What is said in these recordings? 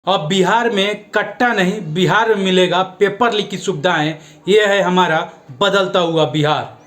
अब बिहार में कट्टा नहीं, बिहार में मिलेगा पेपर लीक की सुविधाएं। ये है हमारा बदलता हुआ बिहार।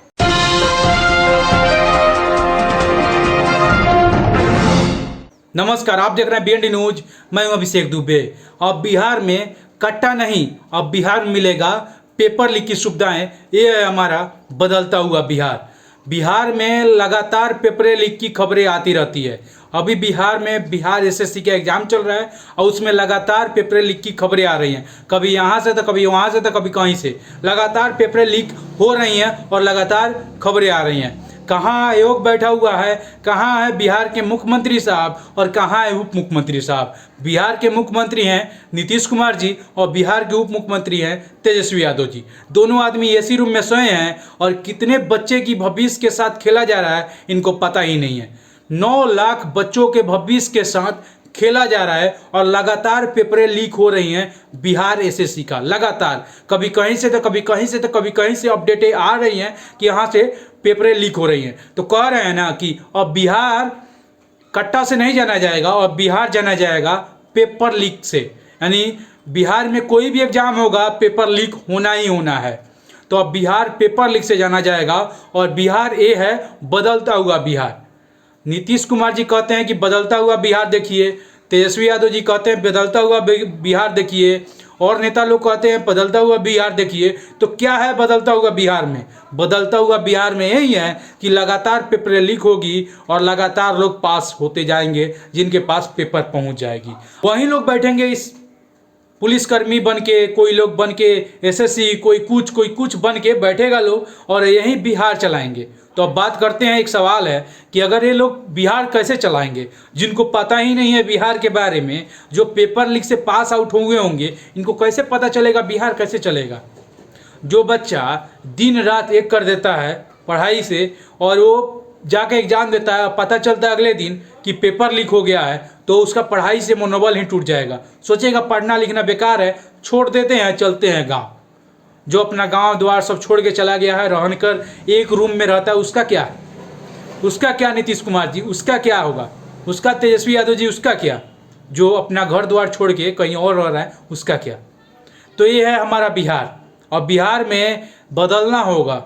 नमस्कार, आप देख रहे हैं BND न्यूज। मैं हूं अभिषेक दुबे। अब बिहार में कट्टा नहीं, अब बिहार में मिलेगा पेपर लीक की सुविधाएं। ये है हमारा बदलता हुआ बिहार। बिहार में लगातार पेपर लीक की खबरें आती रहती है। अभी बिहार में बिहार SSC का एग्जाम चल रहा है और उसमें लगातार पेपर लीक की खबरें आ रही हैं। कभी यहाँ से तो कभी वहाँ से तो कभी कहीं से लगातार पेपर लीक हो रही हैं और लगातार खबरें आ रही हैं। कहाँ आयोग बैठा हुआ है, कहाँ है बिहार के मुख्यमंत्री साहब और कहाँ है उप मुख्यमंत्री साहब। बिहार के मुख्यमंत्री हैं नीतीश कुमार जी और बिहार के उप मुख्यमंत्री हैं तेजस्वी यादव जी। दोनों आदमी AC रूम में सोए हैं और कितने बच्चे की भविष्य के साथ खेला जा रहा है इनको पता ही नहीं है। 9 लाख बच्चों के भविष्य के साथ खेला जा रहा है और लगातार पेपरें लीक हो रही हैं बिहार SSC का। लगातार कभी कहीं से तो कभी कहीं से तो कभी कहीं से अपडेटें आ रही हैं कि यहाँ से पेपरें लीक हो रही हैं। तो कह रहे हैं ना कि अब बिहार कट्टा से नहीं जाना जाएगा और बिहार जाना जाएगा पेपर लीक से। यानी बिहार में कोई भी एग्जाम होगा पेपर लीक होना ही होना है। तो अब बिहार पेपर लीक से जाना जाएगा और बिहार ये है बदलता हुआ बिहार। नीतीश कुमार जी कहते हैं कि बदलता हुआ बिहार देखिए, तेजस्वी यादव जी कहते हैं बदलता हुआ बिहार देखिए, और नेता लोग कहते हैं बदलता हुआ बिहार देखिए। तो क्या है बदलता हुआ बिहार में? बदलता हुआ बिहार में यही है कि लगातार पेपर लीक होगी और लगातार लोग पास होते जाएंगे जिनके पास पेपर पहुंच जाएगी। वहीं लोग बैठेंगे इस पुलिसकर्मी बन के, कोई लोग बन के SSC, कोई कुछ बन के बैठेगा लोग और यही बिहार चलाएंगे। तो अब बात करते हैं, एक सवाल है कि अगर ये लोग बिहार कैसे चलाएंगे जिनको पता ही नहीं है बिहार के बारे में, जो पेपर लीक से पास आउट हुए होंगे, इनको कैसे पता चलेगा बिहार कैसे चलेगा? जो बच्चा दिन रात एक कर देता है पढ़ाई से और वो जाके एग्जाम देता है, पता चलता है अगले दिन कि पेपर लीक हो गया है, तो उसका पढ़ाई से मनोबल ही टूट जाएगा। सोचेगा पढ़ना लिखना बेकार है, छोड़ देते हैं, चलते हैं गाँव। जो अपना गांव द्वार सब छोड़ के चला गया है, रहकर एक रूम में रहता है, उसका क्या है? उसका क्या नीतीश कुमार जी, उसका क्या होगा? उसका तेजस्वी यादव जी, उसका क्या? जो अपना घर द्वार छोड़ के कहीं और रह रहा है, उसका क्या? तो ये है हमारा बिहार। और बिहार में बदलना होगा,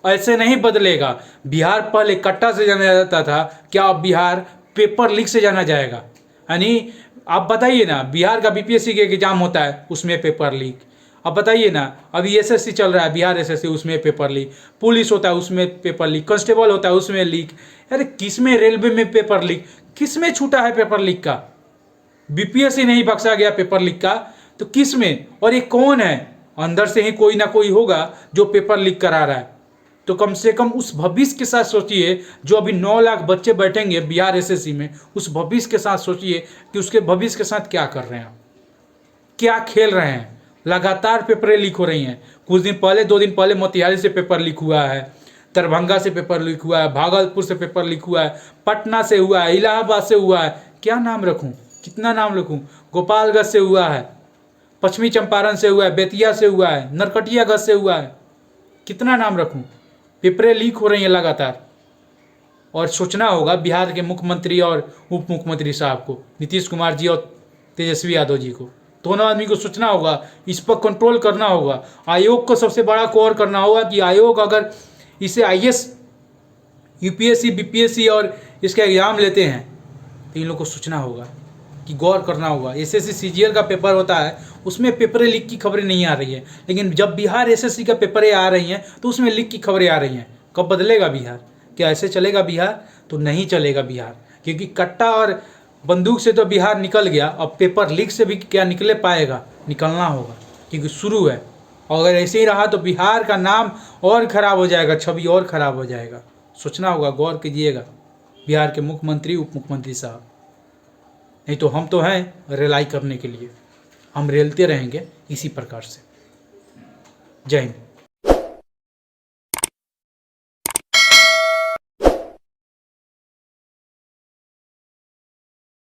ऐसे नहीं बदलेगा। बिहार पहले कट्टा से जाना जाता था, क्या अब बिहार पेपर लीक से जाना जाएगा? यानी आप बताइए ना, बिहार का BPSC के एग्जाम होता है उसमें पेपर लीक। अब बताइए ना, अभी SSC चल रहा है, बिहार SSC, उसमें पेपर लीक। पुलिस होता है उसमें पेपर लीक, कांस्टेबल होता है उसमें लीक। अरे किस में, रेलवे में पेपर लीक, किस में छूटा है पेपर लीक का? BPSC नहीं बख्शा गया पेपर लीक का, तो किस में? और ये कौन है? अंदर से ही कोई ना कोई होगा जो पेपर लीक करा रहा है। तो कम से कम उस भविष्य के साथ सोचिए, जो अभी 9 लाख बच्चे बैठेंगे बिहार SSC में, उस भविष्य के साथ सोचिए कि उसके भविष्य के साथ क्या कर रहे हैं, क्या खेल रहे हैं। लगातार पेपरें लीक हो रही हैं। कुछ दिन पहले, 2 दिन पहले मोतिहारी से पेपर लीक हुआ है, दरभंगा से पेपर लीक हुआ है, भागलपुर से पेपर लीक हुआ है, पटना से हुआ है, इलाहाबाद से हुआ है। क्या नाम रखूं, कितना नाम रखूं? गोपालगंज से हुआ है, पश्चिमी चंपारण से हुआ है, बेतिया से हुआ है, नरकटियागंज से हुआ है। कितना नाम रखूं? पेपरें लीक हो रही हैं लगातार। और सोचना होगा बिहार के मुख्यमंत्री और उप मुख्यमंत्री साहब को, नीतीश कुमार जी और तेजस्वी यादव जी को, दोनों आदमी को सोचना होगा, इस पर कंट्रोल करना होगा। आयोग को सबसे बड़ा कोर करना होगा कि आयोग अगर इसे IAS, UPSC, BPSC और इसका एग्जाम लेते हैं तो इन लोग को सोचना होगा कि गौर करना होगा। SSC CGL का पेपर होता है, उसमें पेपरें लीक की खबरें नहीं आ रही है, लेकिन जब बिहार SSC का पेपरें आ रही हैं तो उसमें लीक की खबरें आ रही हैं। कब बदलेगा बिहार? क्या ऐसे चलेगा बिहार? तो नहीं चलेगा बिहार, क्योंकि कट्टा और बंदूक से तो बिहार निकल गया, अब पेपर लीक से भी क्या निकले पाएगा? निकलना होगा, क्योंकि शुरू है। और अगर ऐसे ही रहा तो बिहार का नाम और ख़राब हो जाएगा, छवि और ख़राब हो जाएगा। सोचना होगा, गौर कीजिएगा बिहार के मुख्यमंत्री, उप मुख्यमंत्री साहब। नहीं तो हम तो हैं रेलाई करने के लिए, हम रेलते रहेंगे इसी प्रकार से। जय हिंद।